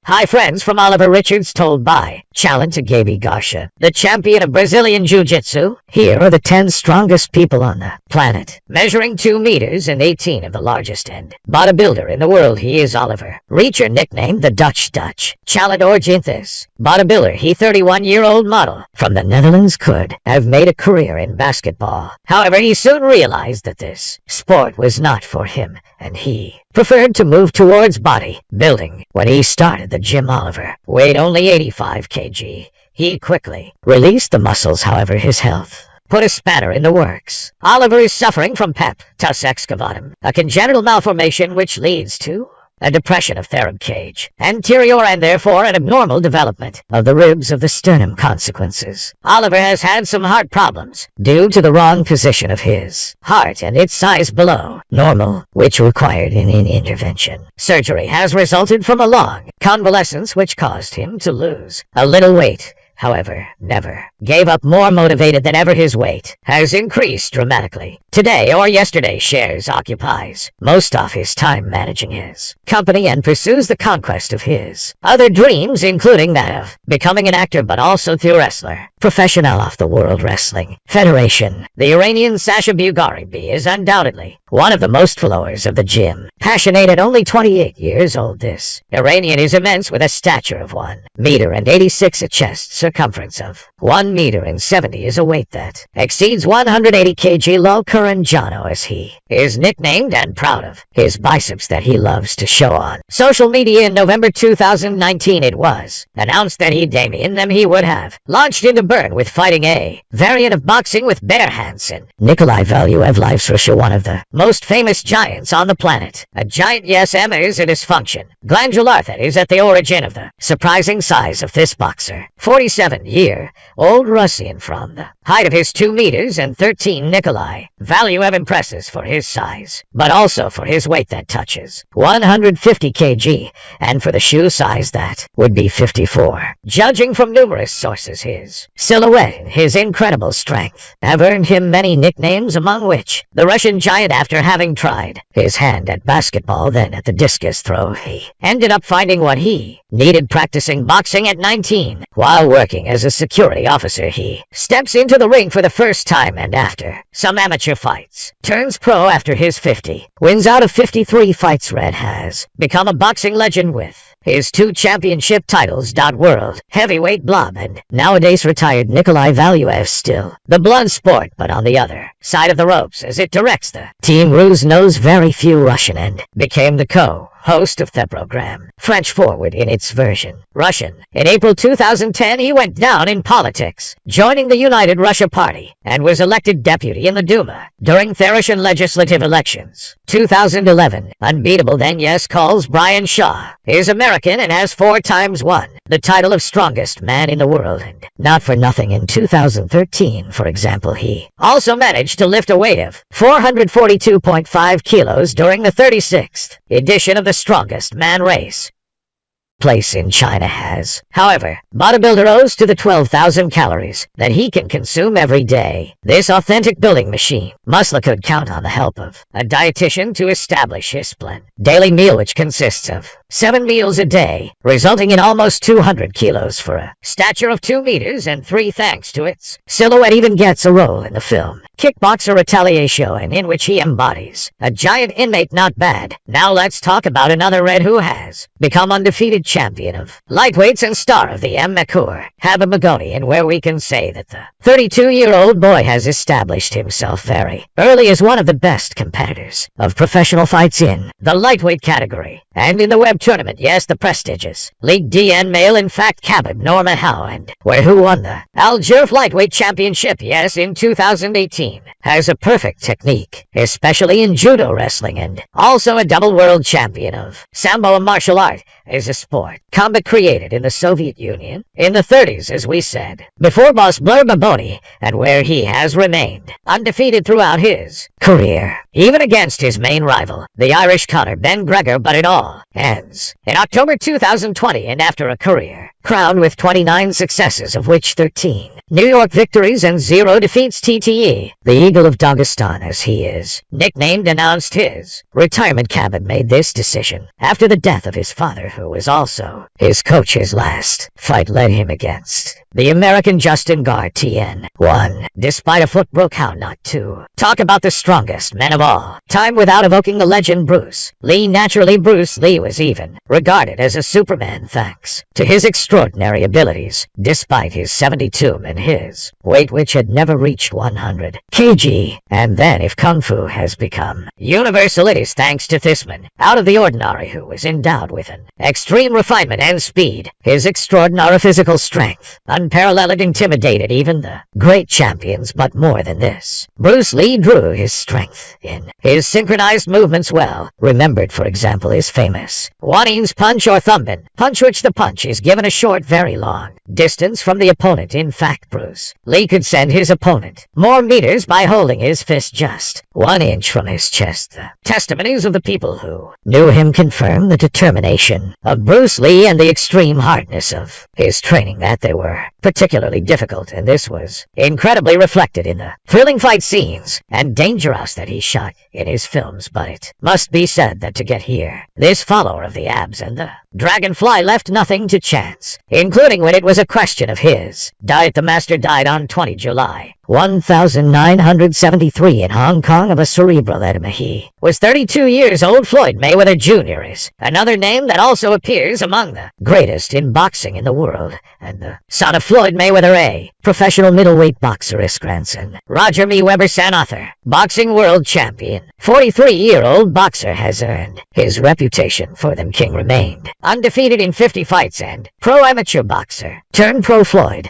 Hi friends, from Olivier Richters told by challenge to Gabi Garcia, the champion of Brazilian Jiu Jitsu. Here are the 10 strongest people on the planet. Measuring 2 meters and 18 of the largest and bodybuilder in the world, he is Olivier Richters, nicknamed the Dutch. Challenge Jiu-Jitsu bodybuilder, he 31-year-old model from the Netherlands could have made a career in basketball. However, he soon realized that this sport was not for him, and he preferred to move towards bodybuilding. When he started the gym, Olivier weighed only 85 kg. He quickly released the muscles, however his health put a spanner in the works. Olivier is suffering from peptus excavatum, a congenital malformation which leads to a depression of the rib cage anterior and therefore an abnormal development of the ribs of the sternum. Consequences: Olivier has had some heart problems due to the wrong position of his heart and its size below normal, which required an intervention. Surgery has resulted from a long convalescence which caused him to lose a little weight. However, never gave up. More motivated than ever, his weight has increased dramatically. Today or yesterday, shares occupies most of his time managing his company and pursues the conquest of his other dreams, including that of becoming an actor, but also through wrestler professional of the World Wrestling Federation. The Iranian Sasha Bugarbi is undoubtedly one of the most followers of the gym. Passionate at only 28 years old, this Iranian is immense with a stature of 1 meter and 86, a chest circumference of 1 meter and 70 is a weight that exceeds 180 kg. Lokuranjano, as he is nicknamed, and proud of his biceps that he loves to show on social media. In November 2019, it was announced that he would have launched into burn with fighting, a variant of boxing with bare hands, and Nikolai Valuev lives Russia, one of the most famous giants on the planet. A giant, yes, Emma is a dysfunction glandular that is at the origin of the surprising size of this boxer. 47-year-old Russian, from the height of his 2 meters and 13, Nikolai Valuev impresses for his size, but also for his weight that touches 150 kg, and for the shoe size that would be 54. Judging from numerous sources, his silhouette and his incredible strength have earned him many nicknames, among which the Russian giant. After having tried his hand at basketball, then at the discus throw, he ended up finding what he needed practicing boxing at 19. While working as a security officer, he steps into the ring for the first time, and after some amateur fights, turns pro. After his 50 wins out of 53 fights, Red has become a boxing legend with his 2 championship titles. World heavyweight blob and nowadays retired Nikolai Valuev, still the blood sport, but on the other side of the ropes, as it directs the team. Ruse knows very few Russian and became the host of the program French Forward in its version Russian. In April 2010, he went down in politics, joining the United Russia Party, and was elected deputy in the Duma during the Russian legislative elections. 2011, unbeatable then, yes, calls Brian Shaw is American and has 4 times won the title of strongest man in the world, and not for nothing in 2013, for example, he also managed to lift a weight of 442.5 kilos during the 36th edition of the strongest man race. Place in China has, however, bodybuilder owes to the 12,000 calories that he can consume every day. This authentic building machine muscle could count on the help of a dietitian to establish his plan daily meal, which consists of 7 meals a day, resulting in almost 200 kilos for a stature of 2 meters and 3. Thanks to its silhouette, even gets a role in the film Kickboxer Retaliation, in which he embodies a giant inmate. Not bad. Now let's talk about another red who has become undefeated champion of lightweights and star of the Makur Habibagoni, and where we can say that the 32-year-old boy has established himself very early as one of the best competitors of professional fights in the lightweight category and in the web tournament, yes, the prestigious League DN male. In fact, Khabib Nurmagomedov, who won the Al Jazeera lightweight championship, yes, in 2018, has a perfect technique, especially in judo wrestling, and also a double world champion of Sambo, a martial art is a sport combat created in the Soviet Union in the 30s, as we said before, Boss Blur Baboni, and where he has remained undefeated throughout his career, even against his main rival, the Irish Conor Ben Gregor. But it all ends in October 2020, and after a career crowned with 29 successes, of which 13 New York victories and 0 defeats. TTE, the Eagle of Dagestan as he is nicknamed, announced his retirement. Cabot made this decision after the death of his father, who was also his coach. His last fight led him against the American Justin Garcia. 1. Despite a foot broke out. Not 2. Talk about the strongest men of all time without evoking the legend Bruce Lee. Naturally, Bruce Lee was even regarded as a Superman thanks to his extraordinary abilities, despite his 72 and his weight, which had never reached 100 kg. And then if Kung Fu has become universal, it is thanks to this man out of the ordinary who was endowed with an extreme refinement and speed. His extraordinary physical strength unparalleled intimidated even the great champions. But more than this, Bruce Lee drew his strength in his synchronized movements, well remembered. For example, his famous one-inch punch or thumbin punch, which the punch is given a short, very long distance from the opponent. In fact, Bruce Lee could send his opponent more meters by holding his fist just 1 inch from his chest. The testimonies of the people who knew him confirm the determination of Bruce Lee and the extreme hardness of his training, that they were particularly difficult, and this was incredibly reflected in the thrilling fight scenes and dangerous that he shot in his films. But it must be said that to get here, this follower of the abs and the dragonfly left nothing to chance, including when it was a question of his diet. The master died on 20 July 1973 in Hong Kong of a cerebral edema. He was 32 years old. Floyd Mayweather Jr. is another name that also appears among the greatest in boxing in the world, and the son of Floyd Mayweather, a professional middleweight boxer, is grandson Roger Mayweather, son author, boxing world champion. 43-year-old boxer has earned his reputation for them. King remained undefeated in 50 fights and pro amateur boxer turned pro. Floyd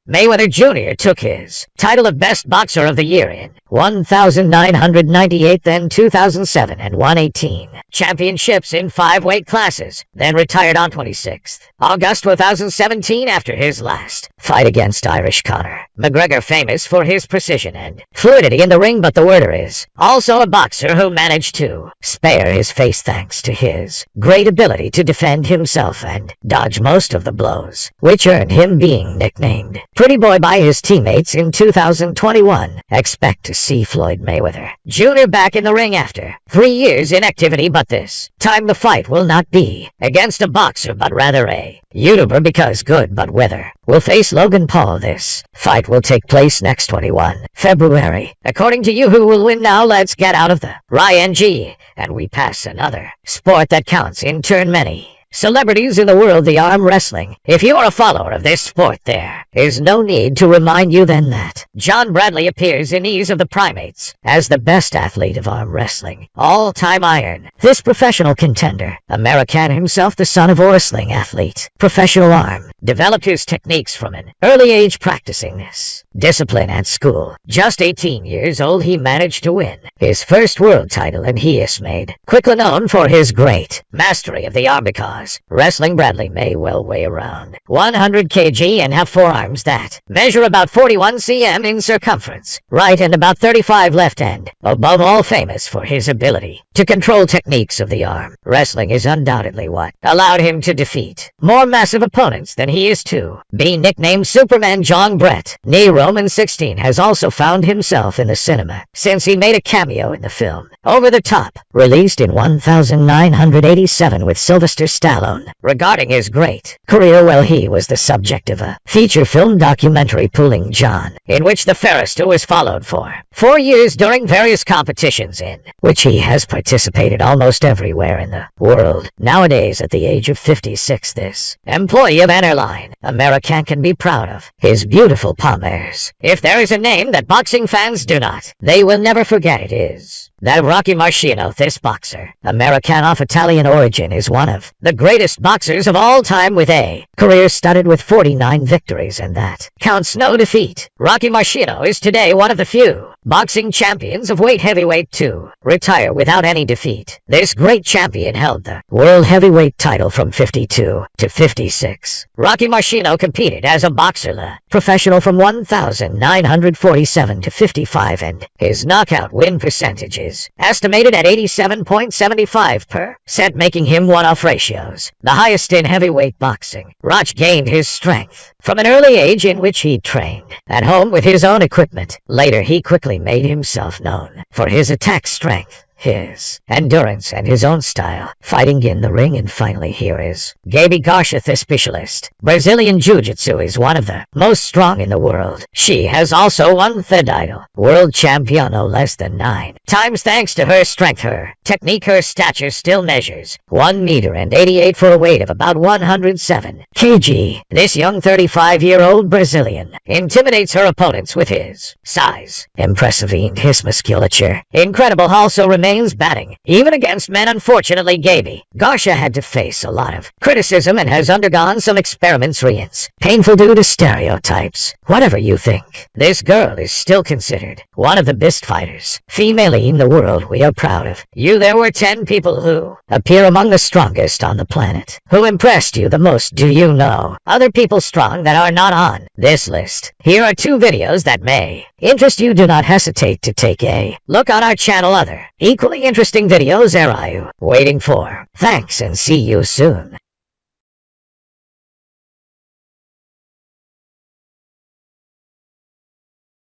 Mayweather Jr. took his title of Best Boxer of the Year in 1998, then 2007, and won 18 championships in 5 weight classes, then retired on 26 August 2017 after his last fight against Irish Conor McGregor, famous for his precision and fluidity in the ring. But the worder is also a boxer who managed to spare his face thanks to his great ability to defend himself and dodge most of the blows, which earned him being nicknamed Pretty Boy by his teammates. In 2021, expect to see Floyd Mayweather Jr. back in the ring after 3 years inactivity, but this time the fight will not be against a boxer but rather a YouTuber, because Good But Weather will face Logan Paul. This fight will take place next 21 February. According to you, who will win? Now let's get out of the ring and we pass another sport that counts in turn many celebrities in the world, the arm wrestling. If you are a follower of this sport, there is no need to remind you then that John Bradley appears in Ease of the Primates as the best athlete of arm wrestling all-time. Iron, this professional contender, American himself, the son of a wrestling athlete, professional arm, developed his techniques from an early age, practicing this discipline at school. Just 18 years old, he managed to win his first world title, and he is made quickly known for his great mastery of the arm, because wrestling Bradley may well weigh around 100 kg and have forearms that measure about 41 cm in circumference, right, and about 35 left, and above all famous for his ability to control techniques of the arm wrestling is undoubtedly what allowed him to defeat more massive opponents than he is to be nicknamed Superman. John Brett Nee Roman 16 has also found himself in the cinema since he made a cameo in the film Over the Top, released in 1987 with Sylvester Stallone. Regarding his great career, well, he was the subject of a feature film documentary, Pulling John, in which the Ferrister was followed for 4 years during various competitions in which he has participated almost everywhere in the world. Nowadays, at the age of 56, this employee of an airline American can be proud of his beautiful palmares. If there is a name that boxing fans do not, they will never forget, it is that Rocky Marciano. This boxer, American of Italian origin, is one of the greatest boxers of all time, with a career studded with 49 victories, and that counts no defeat. Rocky Marciano is today one of the few boxing champions of weight heavyweight to retire without any defeat. This great champion held the world heavyweight title from 52 to 56. Rocky Marciano competed as a boxer professional from 1947 to 55, and his knockout win percentage is is, estimated at 87.75 per set, making him one-off ratios, the highest in heavyweight boxing. Raj gained his strength from an early age in which he trained at home with his own equipment. Later, he quickly made himself known for his attack strength, his endurance, and his own style, fighting in the ring. And finally, here is Gabi Garcia, the specialist. Brazilian Jiu Jitsu is one of the most strong in the world. She has also won the title, world champion, no less than 9 times, thanks to her strength, her technique. Her stature still measures 1 meter and 88 for a weight of about 107 kg. This young 35-year-old Brazilian intimidates her opponents with his size, impressive and his musculature. Incredible also remains batting, even against men. Unfortunately, Gabi Garcia had to face a lot of criticism and has undergone some experiments. Painful due to stereotypes. Whatever you think, this girl is still considered one of the best fighters female in the world. We are proud of you. There were 10 people who appear among the strongest on the planet. Who impressed you the most? Do you know other people strong that are not on this list? Here are 2 videos that may interest you. Do not hesitate to take a look on our channel. Other equally interesting videos are you waiting for? Thanks, and see you soon.